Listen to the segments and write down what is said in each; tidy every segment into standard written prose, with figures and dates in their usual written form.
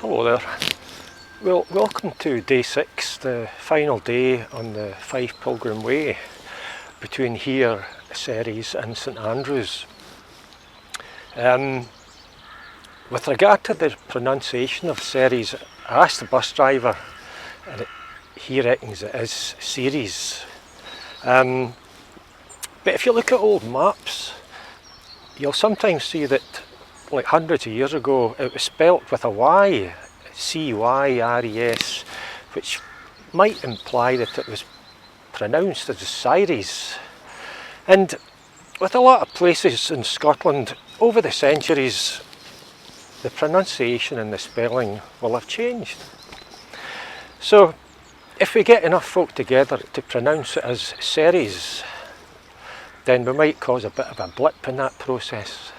Hello there. Well, welcome to day 6, the final day on the Fife Pilgrim Way between here, Ceres and St Andrews. With regard to the pronunciation of Ceres, I asked the bus driver and he reckons it is Ceres. But if you look at old maps, you'll sometimes see that like hundreds of years ago it was spelt with a Y, C-Y-R-E-S, which might imply that it was pronounced as Ceres. And with a lot of places in Scotland over the centuries, the pronunciation and the spelling will have changed. So if we get enough folk together to pronounce it as Ceres, then we might cause a bit of a blip in that process.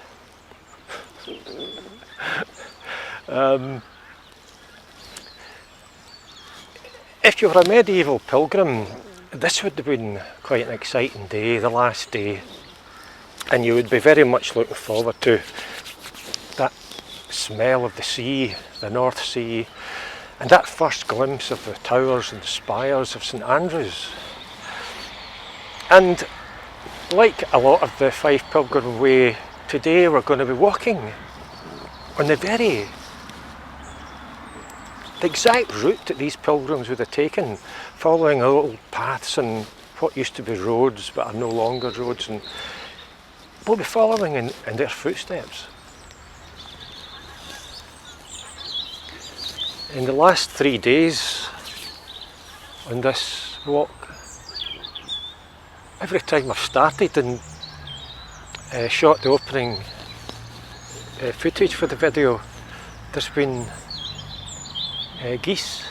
If you were a medieval pilgrim, this would have been quite an exciting day, the last day, and you would be very much looking forward to that smell of the sea, the North Sea, and that first glimpse of the towers and the spires of St Andrews. And like a lot of the Fife Pilgrim Way, today we're going to be walking on the exact route that these pilgrims would have taken, following old paths and what used to be roads but are no longer roads, and we'll be following in their footsteps. In the last 3 days on this walk, every time I've started and shot the opening footage for the video, there's been geese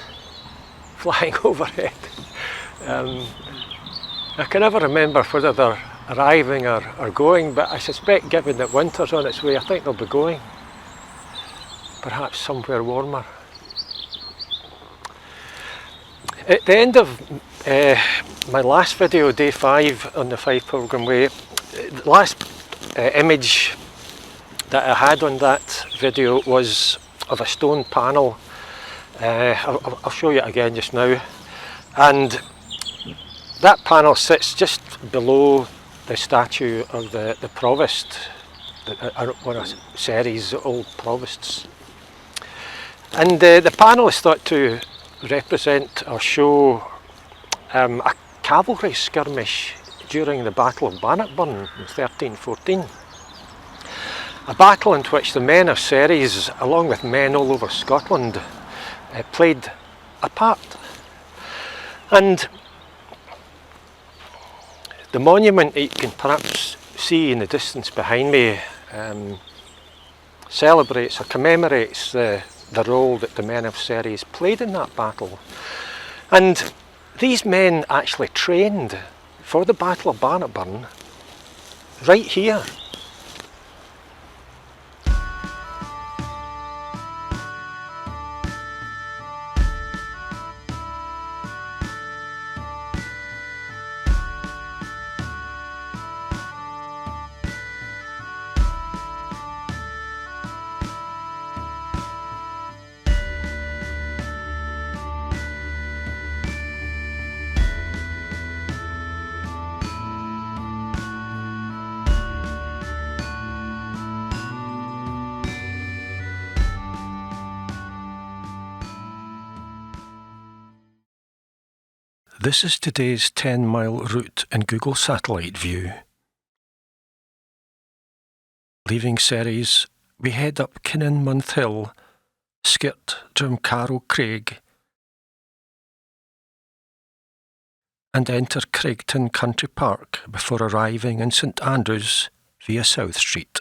flying overhead. I can never remember whether they're arriving or going, but I suspect given that winter's on its way, I think they'll be going. Perhaps somewhere warmer. At the end of my last video, day 5 on the Fife Pilgrim Way, the last image that I had on that video was of a stone panel. I'll show you it again just now, and that panel sits just below the statue of the provost, one of Ceres' old provosts, and the panel is thought to represent or show a cavalry skirmish during the Battle of Bannockburn in 1314. A battle in which the Men of Ceres, along with men all over Scotland, played a part. And the monument that you can perhaps see in the distance behind me celebrates or commemorates the role that the Men of Ceres played in that battle. And these men actually trained for the Battle of Bannockburn right here. This is today's 10-mile route in Google Satellite View. Leaving Ceres, we head up Kinninmonth Hill, skirt Drumcarrow Craig, and enter Craigton Country Park before arriving in St Andrews via South Street.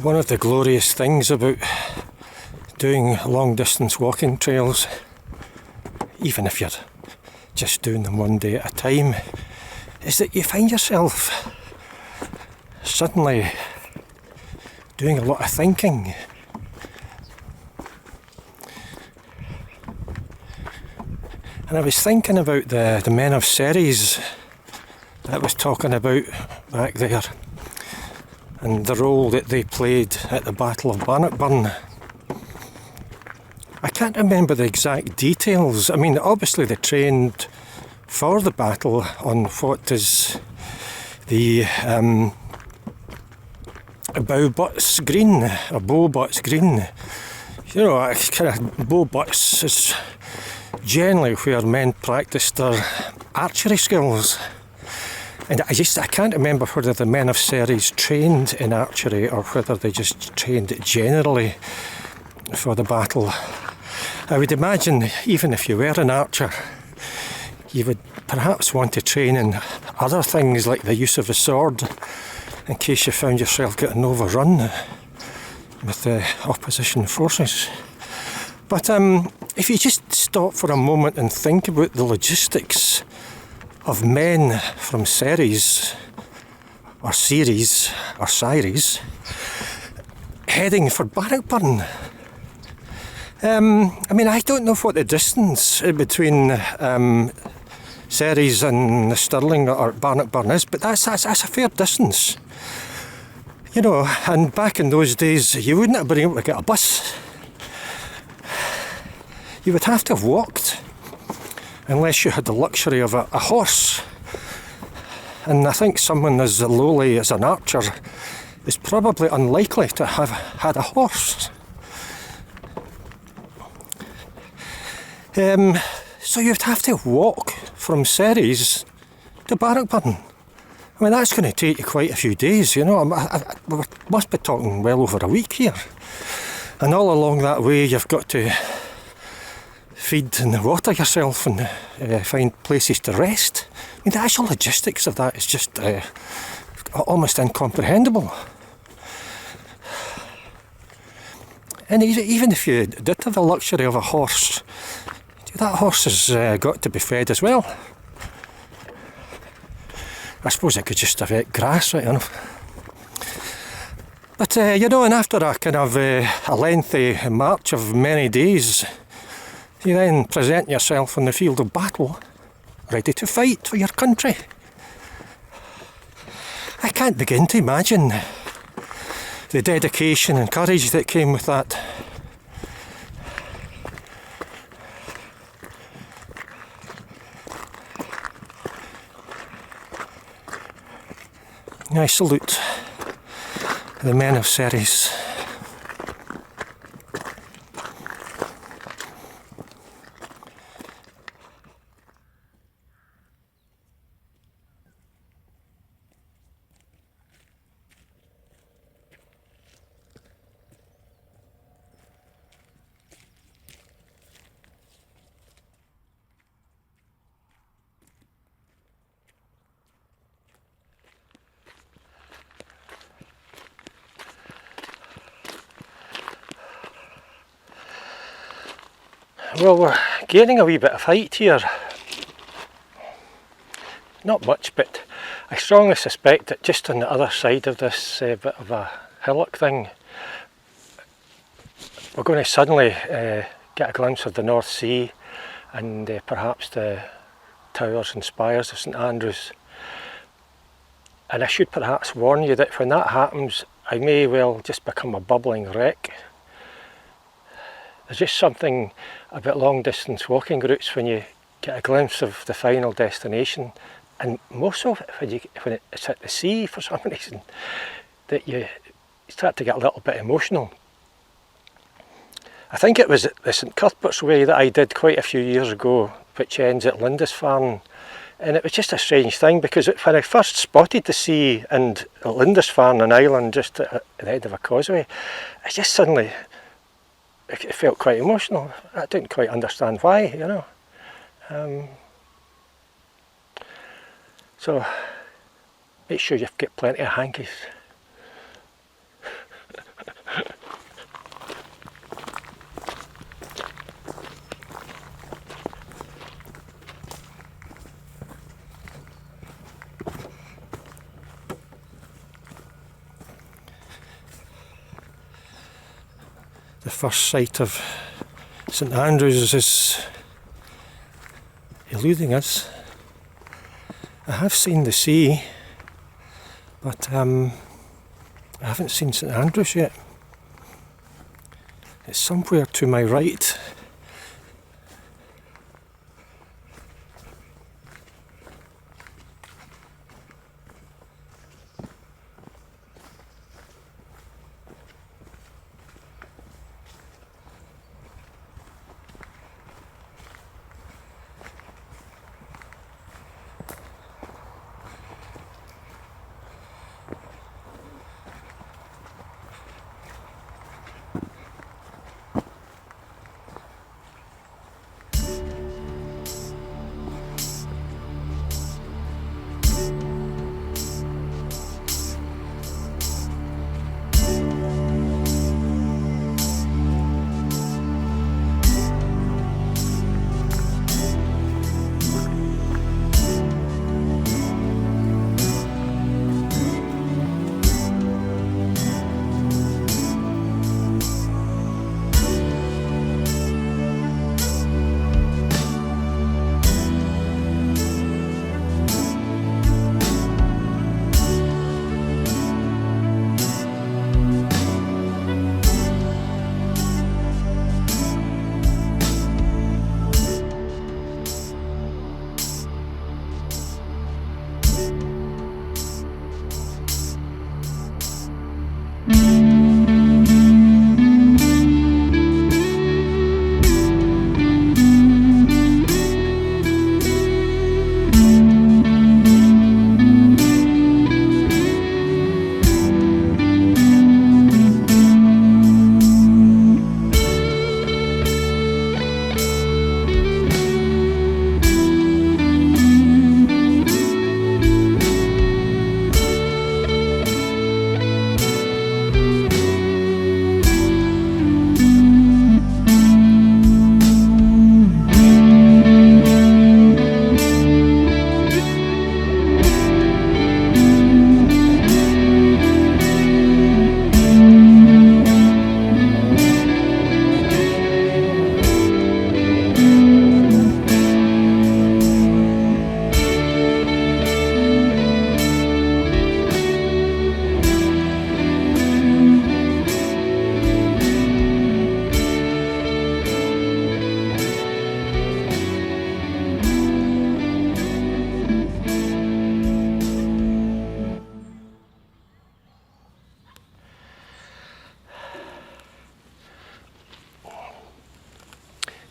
One of the glorious things about doing long distance walking trails, even if you're just doing them one day at a time, is that you find yourself suddenly doing a lot of thinking. And I was thinking about the Men of Ceres that I was talking about back there, and the role that they played at the Battle of Bannockburn. I can't remember the exact details. I mean, obviously they trained for the battle on what is the Bowbutts Green, or Bowbutts Green. You know, kind of Bowbutts is generally where men practice their archery skills. And I can't remember whether the Men of Ceres trained in archery or whether they just trained generally for the battle. I would imagine even if you were an archer, you would perhaps want to train in other things like the use of the sword in case you found yourself getting overrun with the opposition forces. But if you just stop for a moment and think about the logistics of men from Ceres, or Ceres, or Ceres, heading for Bannockburn. I mean, I don't know what the distance between Ceres and Stirling or Bannockburn is, but that's a fair distance. You know, and back in those days, you wouldn't have been able to get a bus. You would have to have walked, unless you had the luxury of a horse. And I think someone as lowly as an archer is probably unlikely to have had a horse. So you'd have to walk from Ceres to Bannockburn. I mean, that's going to take you quite a few days, you know. We must be talking well over a week here. And all along that way, you've got to feed and water yourself and find places to rest. I mean, the actual logistics of that is just almost incomprehensible. And even if you did have the luxury of a horse, that horse has got to be fed as well. I suppose it could just have ate grass, right enough. But you know, and after a kind of a lengthy march of many days, you then present yourself on the field of battle, ready to fight for your country. I can't begin to imagine the dedication and courage that came with that. I salute the Men of Ceres. Well, we're gaining a wee bit of height here. Not much, but I strongly suspect that just on the other side of this bit of a hillock thing, we're going to suddenly get a glimpse of the North Sea and perhaps the towers and spires of St Andrews. And I should perhaps warn you that when that happens, I may well just become a bubbling wreck. There's just something about long distance walking routes when you get a glimpse of the final destination, and most of it when it's at the sea for some reason, that you start to get a little bit emotional. I think it was the St Cuthbert's Way that I did quite a few years ago, which ends at Lindisfarne, and it was just a strange thing because when I first spotted the sea and Lindisfarne, an island just at the end of a causeway, I just suddenly, it felt quite emotional. I didn't quite understand why, you know. So make sure you've got plenty of hankies the first sight of St Andrews is eluding us. I have seen the sea, but I haven't seen St Andrews yet. It's somewhere to my right.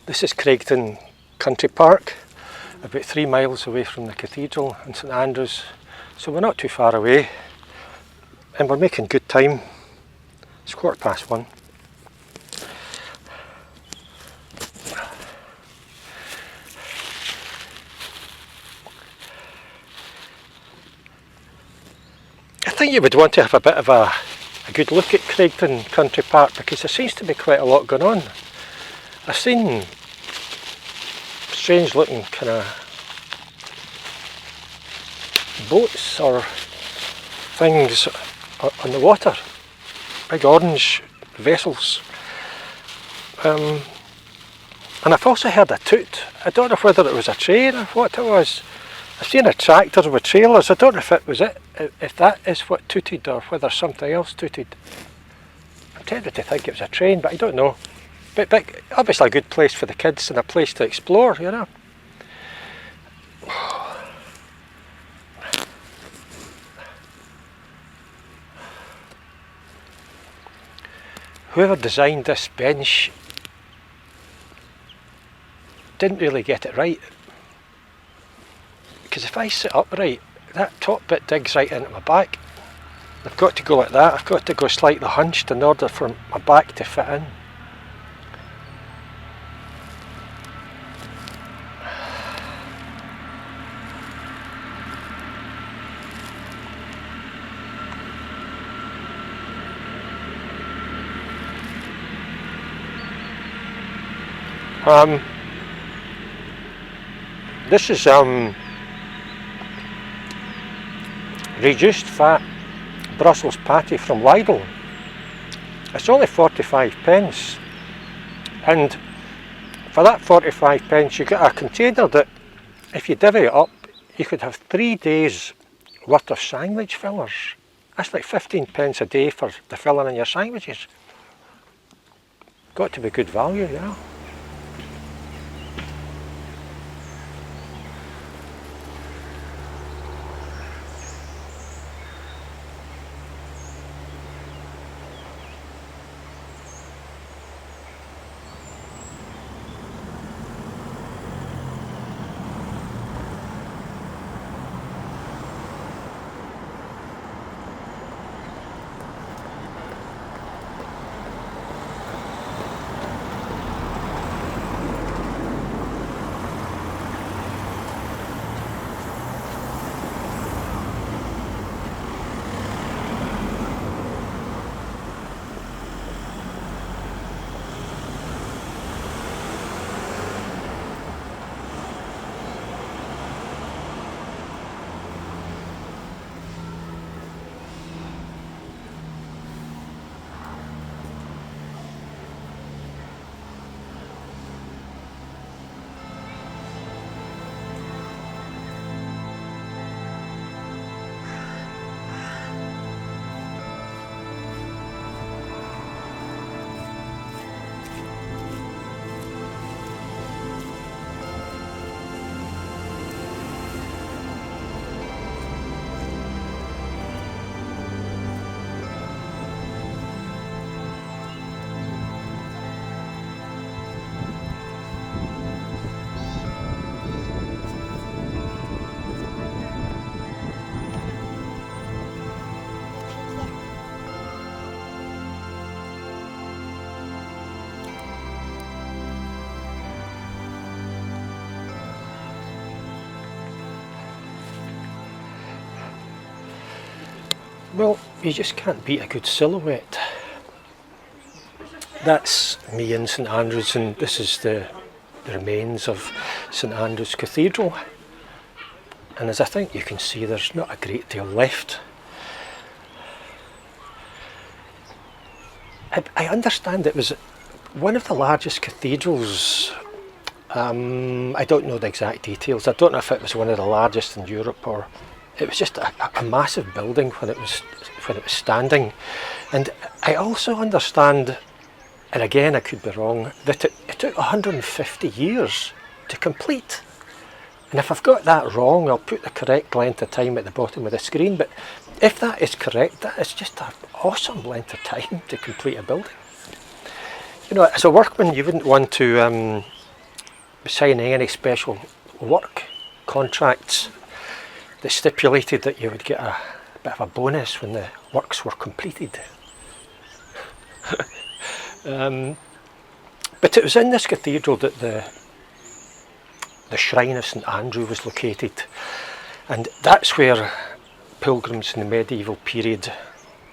This is Craigton Country Park, about 3 miles away from the Cathedral and St Andrews, so we're not too far away and we're making good time. It's 1:15. I think you would want to have a bit of a good look at Craigton Country Park because there seems to be quite a lot going on. I've seen strange looking kind of boats or things on the water, big orange vessels, and I've also heard a toot. I don't know whether it was a train or what it was. I've seen a tractor with trailers. I don't know if it was if that is what tooted or whether something else tooted. I'm tempted to think it was a train, but I don't know. But obviously a good place for the kids and a place to explore, you know. Whoever designed this bench didn't really get it right. Because if I sit upright, that top bit digs right into my back. I've got to go like that. I've got to go slightly hunched in order for my back to fit in. This is reduced fat Brussels patty from Lidl. It's only 45 pence, And for that 45 pence you get a container that, if you divvy it up, you could have 3 days worth of sandwich fillers. That's like 15 pence a day for the filling in your sandwiches. Got to be good value, yeah. Well, you just can't beat a good silhouette. That's me in St Andrews, and this is the remains of St Andrews Cathedral. And as I think you can see, there's not a great deal left. I understand it was one of the largest cathedrals. I don't know the exact details. I don't know if it was one of the largest in Europe, or it was just a massive building when it was standing. And I also understand, and again I could be wrong, that it took 150 years to complete. And if I've got that wrong, I'll put the correct length of time at the bottom of the screen. But if that is correct, that is just an awesome length of time to complete a building. You know, as a workman, you wouldn't want to be signing any special work contracts that stipulated that you would get a bit of a bonus when the works were completed. But it was in this cathedral that the shrine of St Andrew was located, and that's where pilgrims in the medieval period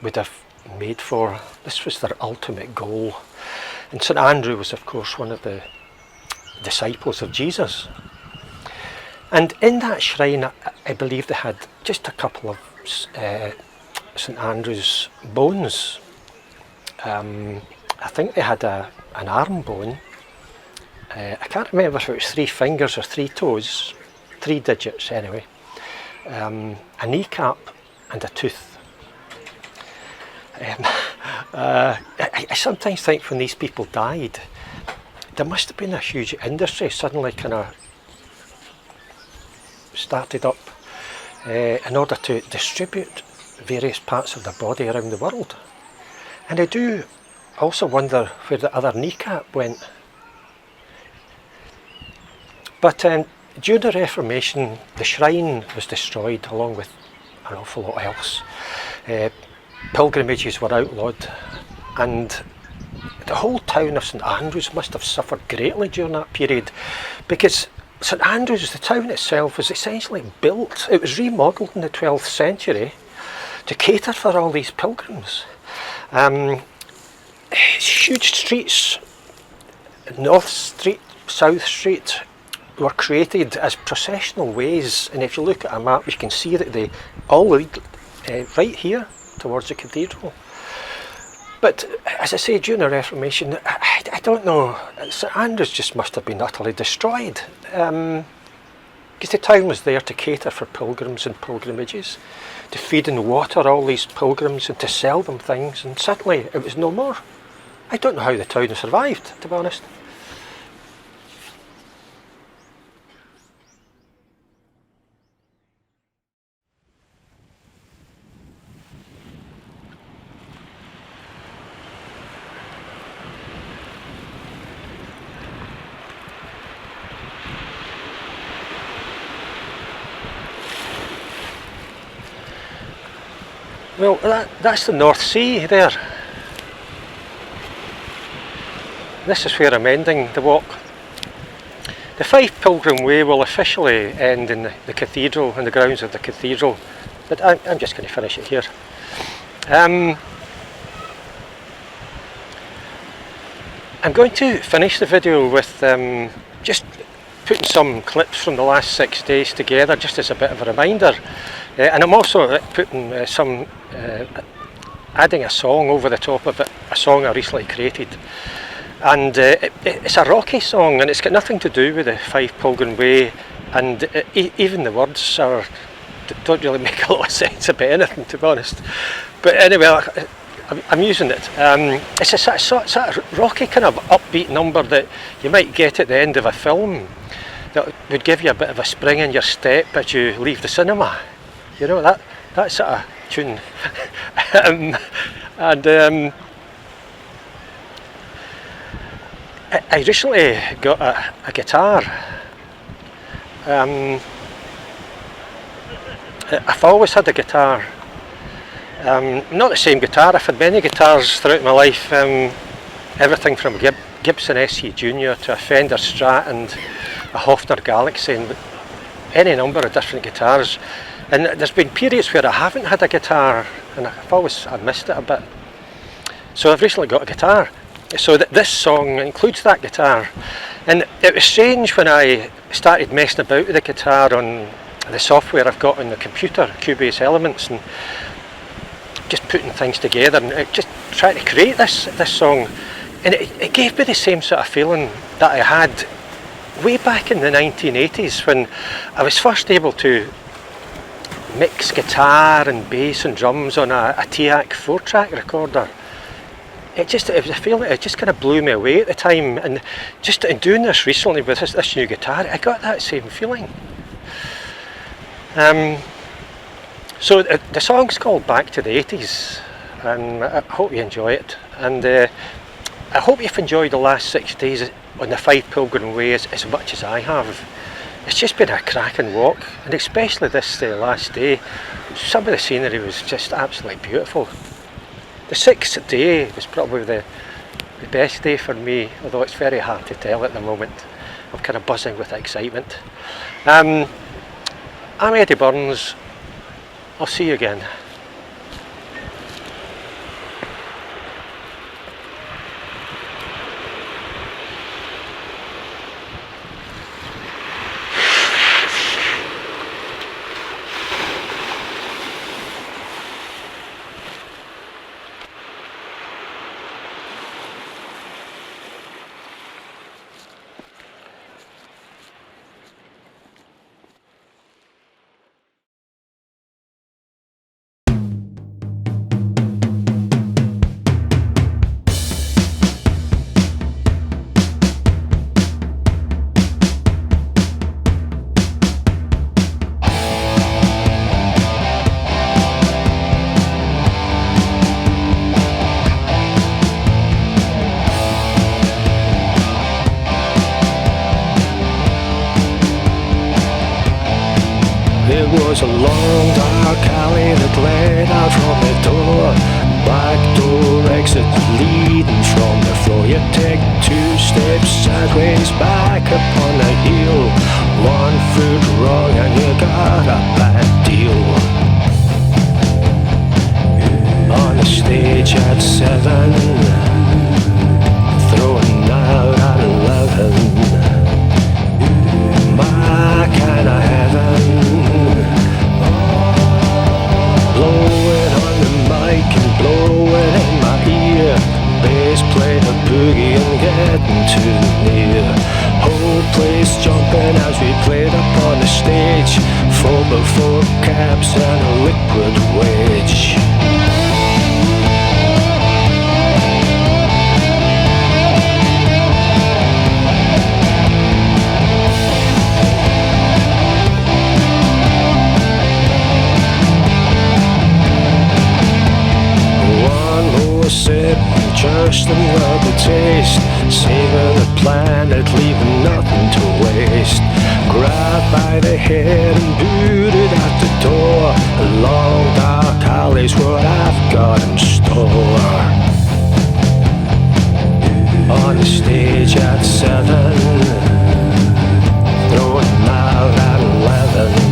would have made for. This was their ultimate goal. And St Andrew was, of course, one of the disciples of Jesus. And in that shrine, I believe they had just a couple of St Andrew's bones. I think they had an arm bone. I can't remember if it was 3 fingers or 3 toes, 3 digits anyway, a kneecap and a tooth. I sometimes think when these people died, there must have been a huge industry suddenly kind of started up in order to distribute various parts of their body around the world. And I do also wonder where the other kneecap went. But during the Reformation, the shrine was destroyed along with an awful lot else. Pilgrimages were outlawed, and the whole town of St Andrews must have suffered greatly during that period, because St Andrews, the town itself, was essentially built, it was remodelled in the 12th century to cater for all these pilgrims. Huge streets, North Street, South Street, were created as processional ways, and if you look at a map you can see that they all lead right here towards the cathedral. But as I say, during the Reformation, I don't know, St Andrews just must have been utterly destroyed. Because the town was there to cater for pilgrims and pilgrimages, to feed and water all these pilgrims and to sell them things, and suddenly it was no more. I don't know how the town survived, to be honest. Well, that's the North Sea there. This is where I'm ending the walk. The Fife Pilgrim Way will officially end in the cathedral, in the grounds of the cathedral, but I'm just going to finish it here. I'm going to finish the video with just putting some clips from the last 6 days together, just as a bit of a reminder. And I'm also putting adding a song over the top of it, a song I recently created. And it's a rocky song, and it's got nothing to do with the Fife Pilgrim Way, and even the words don't really make a lot of sense about anything, to be honest. But anyway, I'm using it. It's a sort of rocky kind of upbeat number that you might get at the end of a film that would give you a bit of a spring in your step as you leave the cinema. You know, that sort of tune. I recently got a guitar. I've always had a guitar. Not the same guitar, I've had many guitars throughout my life. Everything from Gibson SC Junior to a Fender Strat and a Hofner Galaxy, and any number of different guitars. And there's been periods where I haven't had a guitar, and I've missed it a bit. So I've recently got a guitar. So this song includes that guitar. And it was strange when I started messing about with the guitar on the software I've got on the computer, Cubase Elements, and just putting things together and just trying to create this song. And it gave me the same sort of feeling that I had way back in the 1980s when I was first able to mix guitar and bass and drums on a TAC 4-track recorder. It was a feeling, it just kind of blew me away at the time, and just in doing this recently with this new guitar, I got that same feeling. So the song's called Back to the 80s, and I hope you enjoy it, and I hope you've enjoyed the last 6 days on the Fife Pilgrim Way as much as I have. It's just been a cracking walk, and especially this last day, some of the scenery was just absolutely beautiful. The 6th day was probably the best day for me, although it's very hard to tell at the moment. I'm kind of buzzing with excitement. I'm Eddie Burns. I'll see you again. It was a long dark alley that led out from the door. Back door exit leading from the floor. You take 2 steps sideways back upon the heel. 1 foot wrong and you got a bad deal. On the stage at 7, throwing out at 11. My kind of heaven. Blowing on the mic and blowing in my ear. for before caps and a liquid wage. One more sip, just another taste. Savor the planet, leaving nothing to waste. Grabbed by the head and booted out the door. A long dark alley's what I've got in store. On the stage at 7, throwing out at 11.